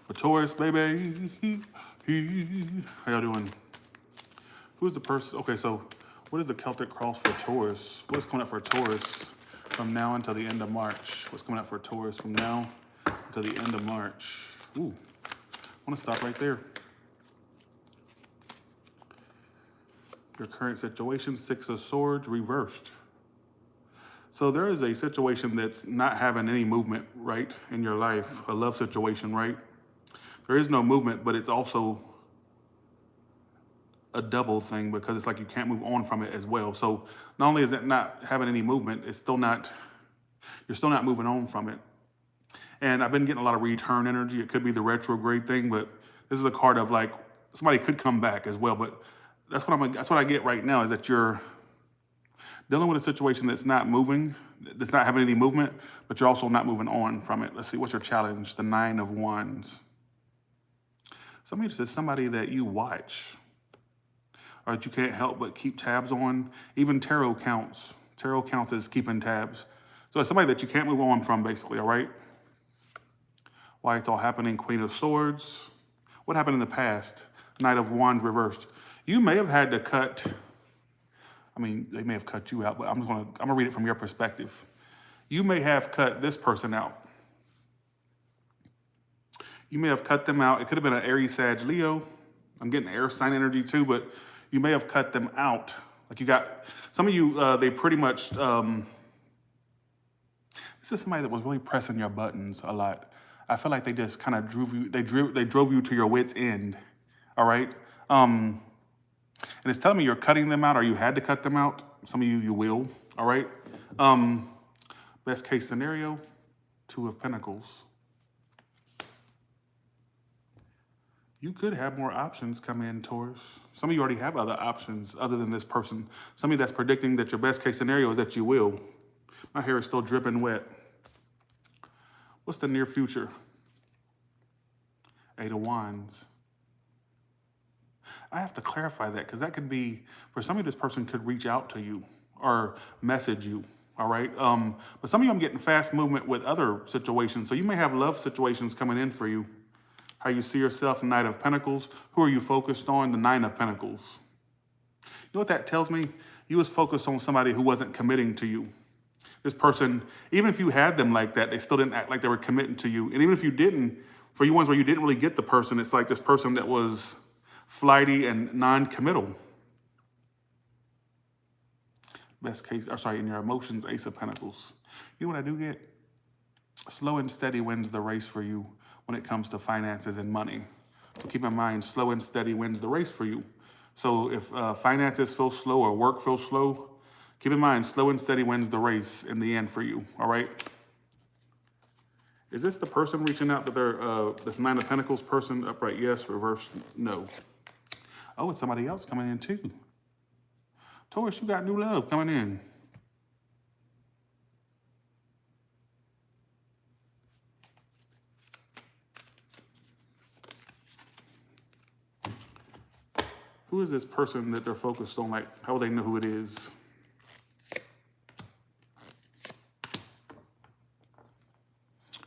For Taurus, baby. How y'all doing? Who's the person? Okay, so what is the Celtic cross for Taurus? What is coming up for Taurus from now until the end of March? What's coming up for Taurus from now until the end of March? Ooh, I want to stop right there. Your current situation, Six of Swords, reversed. So there is a situation that's not having any movement, right, in your life, a love situation, right? There is no movement, but it's also a double thing because it's like you can't move on from it as well. So not only is it not having any movement, it's still not, you're still not moving on from it. And I've been getting a lot of return energy. It could be the retrograde thing, but this is a card of like, somebody could come back as well. But that's what I get right now is that you're dealing with a situation that's not moving, that's not having any movement, but you're also not moving on from it. Let's see, what's your challenge? The Nine of Wands. Somebody says somebody that you watch or that you can't help but keep tabs on. Even tarot counts. Tarot counts as keeping tabs. So it's somebody that you can't move on from, basically, all right? Why it's all happening, Queen of Swords. What happened in the past? Knight of Wands reversed. You may have had to cut, I mean, they may have cut you out, but I'm gonna read it from your perspective. You may have cut this person out. You may have cut them out. It could have been an Aries, Sag, Leo. I'm getting air sign energy too, but you may have cut them out. Like you got, some of you, they pretty much, this is somebody that was really pressing your buttons a lot. I feel like they just kind of drove you, they drove you to your wit's end, all right? And it's telling me you're cutting them out or you had to cut them out. Some of you, you will, all right? Best case scenario, Two of Pentacles. You could have more options come in, Taurus. Some of you already have other options other than this person. Some of you that's predicting that your best case scenario is that you will. My hair is still dripping wet. What's the near future? Eight of Wands. I have to clarify that because that could be, for some of you, this person could reach out to you or message you, all right? But some of you, I'm getting fast movement with other situations. So you may have love situations coming in for you. How you see yourself, Knight of Pentacles. Who are you focused on? The Nine of Pentacles. You know what that tells me? You was focused on somebody who wasn't committing to you. This person, even if you had them like that, they still didn't act like they were committing to you. And even if you didn't, for you ones where you didn't really get the person, it's like this person that was flighty and non-committal. Best case, or sorry, in your emotions, Ace of Pentacles. You know what I do get? Slow and steady wins the race for you when it comes to finances and money. So keep in mind, slow and steady wins the race for you. So if finances feel slow or work feels slow, keep in mind, slow and steady wins the race in the end for you, all right? Is this the person reaching out to their, this Nine of Pentacles person? Upright, yes. Reverse, no. Oh, it's somebody else coming in too. Taurus, you got new love coming in. Who is this person that they're focused on? Like, how will they know who it is?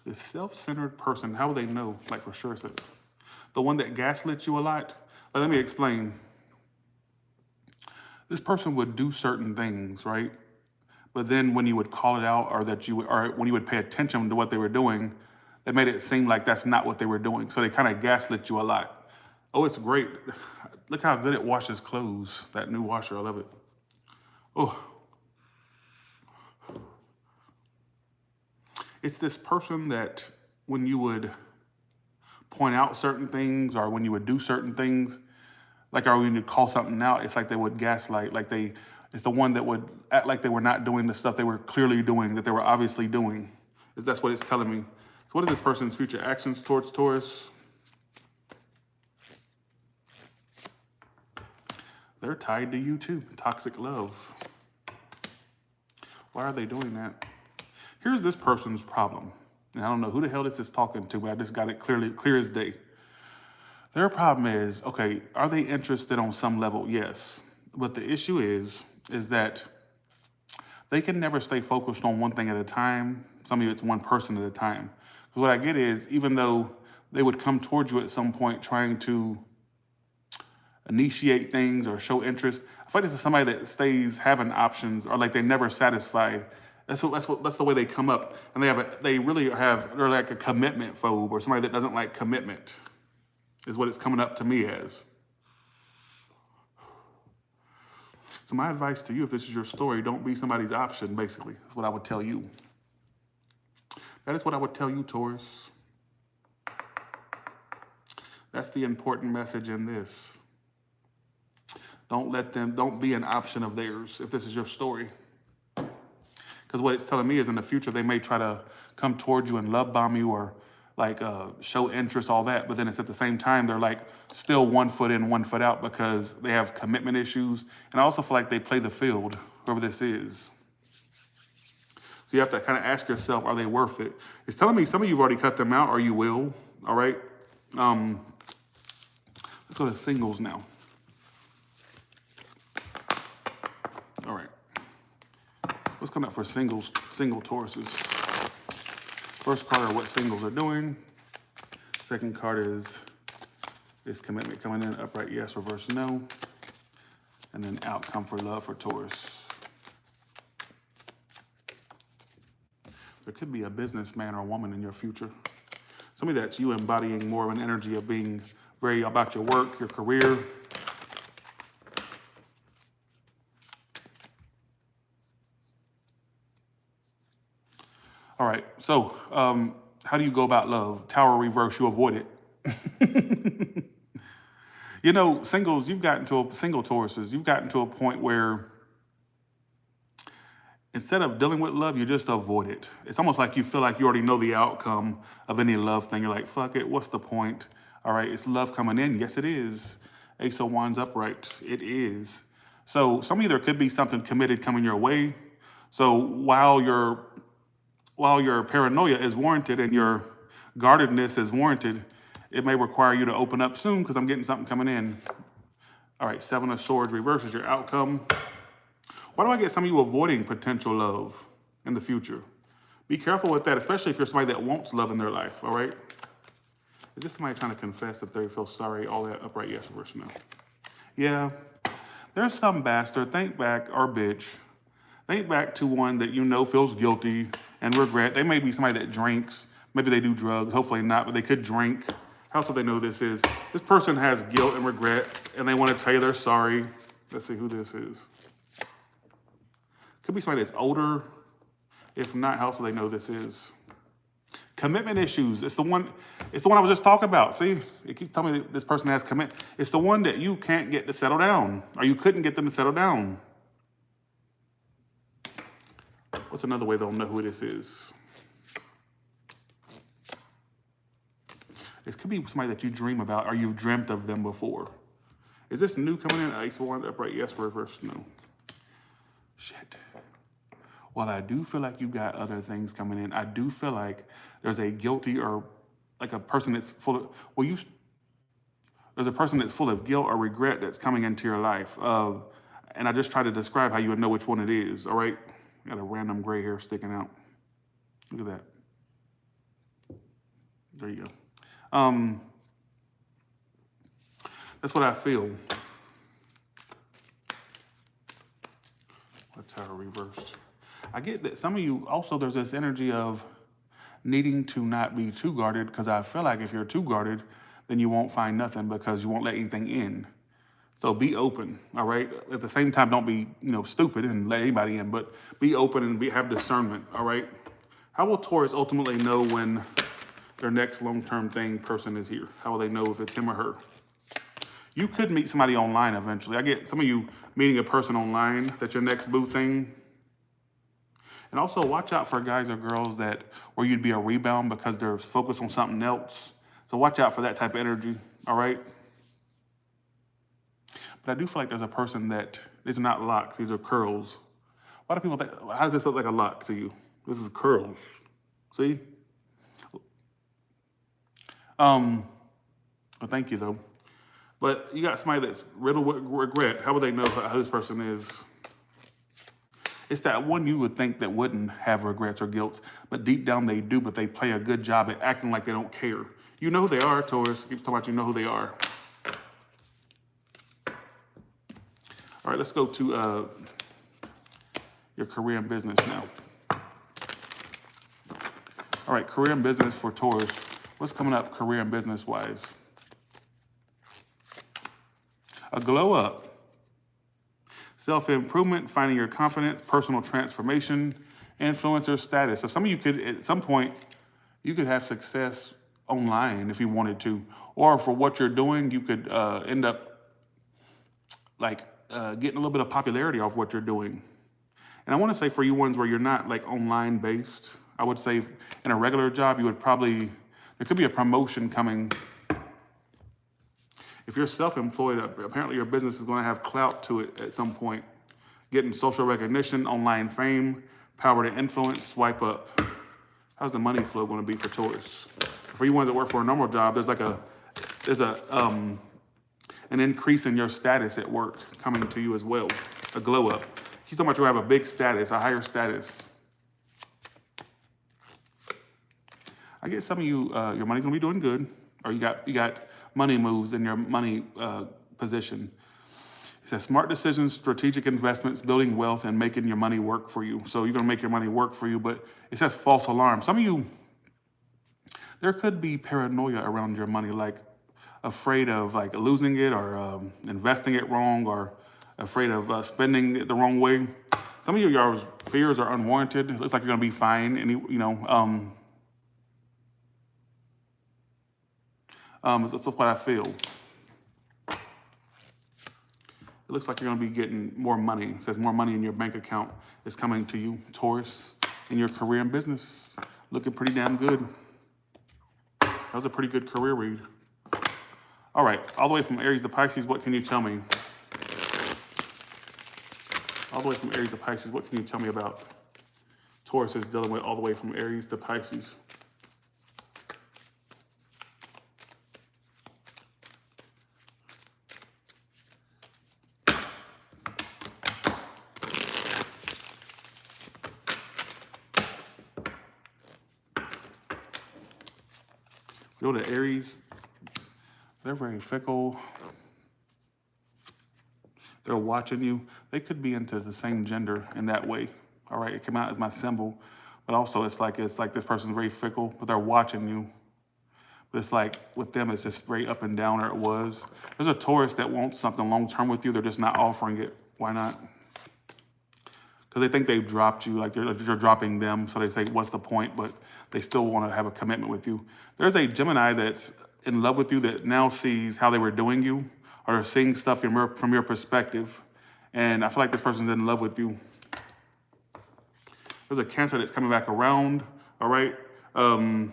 This self-centered person, how will they know? Like, for sure, so the one that gaslit you a lot? Let me explain. This person would do certain things, right? But then when you would call it out or when you would pay attention to what they were doing, they made it seem like that's not what they were doing. So they kind of gaslit you a lot. Oh, it's great. Look how good it washes clothes. That new washer, I love it. Oh. It's this person that when you would point out certain things or when you would do certain things, like or when you call something out, it's like they would gaslight, like it's the one that would act like they were not doing the stuff they were clearly doing, that they were obviously doing. That's what it's telling me. So what is this person's future actions towards Taurus? They're tied to you too. Toxic love. Why are they doing that? Here's this person's problem. And I don't know who the hell this is talking to, but I just got it clear as day. Their problem is, okay, are they interested on some level? Yes. But the issue is that they can never stay focused on one thing at a time. Some of you, it's one person at a time. Because what I get is, even though they would come towards you at some point trying to initiate things or show interest. I feel like this is somebody that stays having options, or like they're never satisfied. That's the way they come up, and they're like a commitment phobe, or somebody that doesn't like commitment, is what it's coming up to me as. So my advice to you, if this is your story, don't be somebody's option, basically. That's what I would tell you. That is what I would tell you, Taurus. That's the important message in this. Don't be an option of theirs if this is your story. Because what it's telling me is in the future, they may try to come towards you and love bomb you, or like show interest, all that. But then it's at the same time, they're like still 1 foot in, 1 foot out, because they have commitment issues. And I also feel like they play the field, whoever this is. So you have to kind of ask yourself, are they worth it? It's telling me some of you have already cut them out, or you will, all right? Let's go to singles now. All right. What's coming up for single Tauruses? First card are what singles are doing. Second card is commitment coming in, upright yes, reverse no. And then outcome for love for Taurus. There could be a businessman or woman in your future. Somebody that's you embodying more of an energy of being very about your work, your career. All right, so how do you go about love? Tower reverse, you avoid it. You know, single Tauruses, you've gotten to a point where instead of dealing with love, you just avoid it. It's almost like you feel like you already know the outcome of any love thing. You're like, fuck it, what's the point? All right, it's love coming in. Yes, it is. Ace of Wands upright, it is. So some of you, there could be something committed coming your way. So while your paranoia is warranted and your guardedness is warranted, it may require you to open up soon, because I'm getting something coming in. All right, Seven of Swords reverse is your outcome. Why do I get some of you avoiding potential love in the future? Be careful with that, especially if you're somebody that wants love in their life, all right? Is this somebody trying to confess that they feel sorry, all that upright yes, reverse no? Yeah, there's some bastard, think back, or bitch. Think back to one that you know feels guilty and regret. They may be somebody that drinks. Maybe they do drugs. Hopefully not, but they could drink. How else would they know this is? This person has guilt and regret, and they want to tell you they're sorry. Let's see who this is. Could be somebody that's older. If not, how else would they know this is? Commitment issues. It's the one I was just talking about. See, it keeps telling me that this person has commitment. It's the one that you can't get to settle down, or you couldn't get them to settle down. What's another way they'll know who this is? It could be somebody that you dream about, or you've dreamt of them before. Is this new coming in? Ace of Wands upright, yes, reverse, no. Shit. Well, I do feel like you got other things coming in. I do feel like there's a guilty, or like a person that's full of, there's a person that's full of guilt or regret that's coming into your life. And I just try to describe how you would know which one it is, all right? Got a random gray hair sticking out. Look at that. There you go. That's what I feel. What Tower reversed? I get that some of you also, there's this energy of needing to not be too guarded, because I feel like if you're too guarded, then you won't find nothing, because you won't let anything in. So be open, all right? At the same time, don't be, stupid and let anybody in, but be open and have discernment, all right? How will Taurus ultimately know when their next long-term person is here? How will they know if it's him or her? You could meet somebody online eventually. I get some of you meeting a person online, that's your next boo thing. And also watch out for guys or girls where you'd be a rebound because they're focused on something else. So watch out for that type of energy, all right? But I do feel like there's a person that, these are not locks, these are curls. Why do people think, how does this look like a lock to you? This is curls, see? Well, thank you though. But you got somebody that's riddled with regret. How would they know how this person is? It's that one you would think that wouldn't have regrets or guilt, but deep down they do, but they play a good job at acting like they don't care. You know who they are, Taurus. Keep talking about you know who they are. All right, let's go to your career and business now. All right, career and business for Taurus. What's coming up career and business-wise? A glow up. Self-improvement, finding your confidence, personal transformation, influencer status. So some of you could, at some point, you could have success online if you wanted to. Or for what you're doing, you could end up like getting a little bit of popularity off what you're doing. And I want to say for you ones where you're not like online based, I would say in a regular job, you would probably, there could be a promotion coming. If you're self-employed, apparently your business is going to have clout to it at some point. Getting social recognition, online fame, power to influence, swipe up. How's the money flow going to be for Taurus? For you ones that work for a normal job, there's an increase in your status at work coming to you as well. A glow up. He's talking about you have a big status, a higher status. I guess some of you, your money's going to be doing good, or you got money moves in your money position. It says smart decisions, strategic investments, building wealth, and making your money work for you. So you're going to make your money work for you, but it says false alarm. Some of you, there could be paranoia around your money, like afraid of like losing it or investing it wrong or afraid of spending it the wrong way. Some of your fears are unwarranted. It looks like you're going to be fine. And, that's what I feel. It looks like you're going to be getting more money. It says more money in your bank account is coming to you, Taurus, in your career and business. Looking pretty damn good. That was a pretty good career read. All right, all the way from Aries to Pisces, what can you tell me? All the way from Aries to Pisces, what can you tell me about Taurus is dealing with all the way from Aries to Pisces? Go to Aries, they're very fickle. They're watching you. They could be into the same gender in that way. All right, it came out as my symbol, but also it's like this person's very fickle, but they're watching you. But it's like with them, it's just very up and down, or it was. There's a Taurus that wants something long-term with you. They're just not offering it. Why not? Because they think they've dropped you, like you're dropping them. So they say, what's the point? But they still want to have a commitment with you. There's a Gemini that's in love with you that now sees how they were doing you, or seeing stuff from your perspective. And I feel like this person's in love with you. There's a Cancer that's coming back around, all right? Trying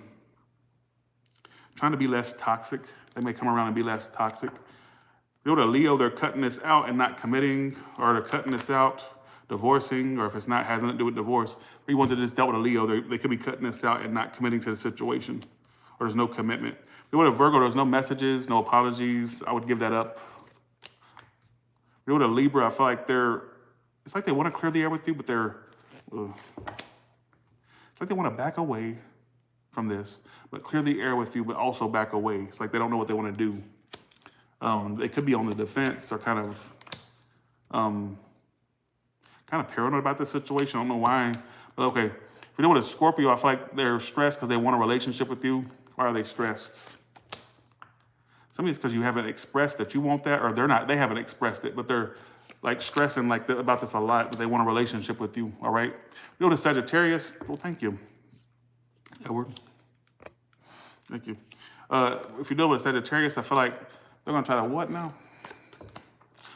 to be less toxic. They may come around and be less toxic. You know, to Leo, they're cutting this out and not committing, or they're cutting this out, divorcing, or if it's not, has nothing to do with divorce. For you ones that just dealt with a Leo, they could be cutting this out and not committing to the situation, or there's no commitment. If you want a Virgo, there's no messages, no apologies. I would give that up. You know what, a Libra, I feel like it's like they want to clear the air with you, but it's like they want to back away from this, but clear the air with you, but also back away. It's like they don't know what they want to do. They could be on the defense or kind of paranoid about this situation. I don't know why, but okay. If you know what, a Scorpio, I feel like they're stressed because they want a relationship with you. Why are they stressed? Some of it's because you haven't expressed that you want that, or they haven't expressed it, but they're like stressing about this a lot, that they want a relationship with you, all right? You know the Sagittarius, well, thank you, Edward. Thank you. If you deal with a Sagittarius, I feel like they're gonna try to what now?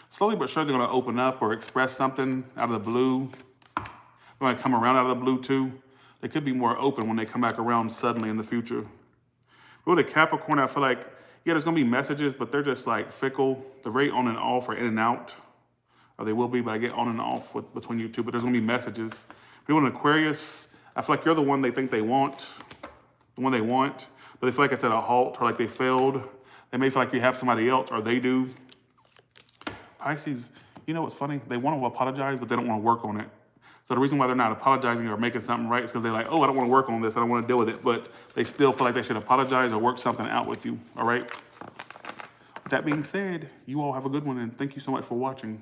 Slowly but surely they're gonna open up or express something out of the blue. They're gonna come around out of the blue too. They could be more open when they come back around suddenly in the future. With a Capricorn, I feel like, yeah, there's gonna be messages, but they're just like fickle. They're very on and off, or in and out. Or they will be, but I get on and off between you two, but there's gonna be messages. If you're an Aquarius, I feel like you're the one they think they want, the one they want, but they feel like it's at a halt, or like they failed. They may feel like you have somebody else, or they do. Pisces, you know what's funny? They want to apologize, but they don't want to work on it. So the reason why they're not apologizing or making something right is because they're like, oh, I don't want to work on this. I don't want to deal with it. But they still feel like they should apologize or work something out with you. All right. With that being said, you all have a good one. And thank you so much for watching.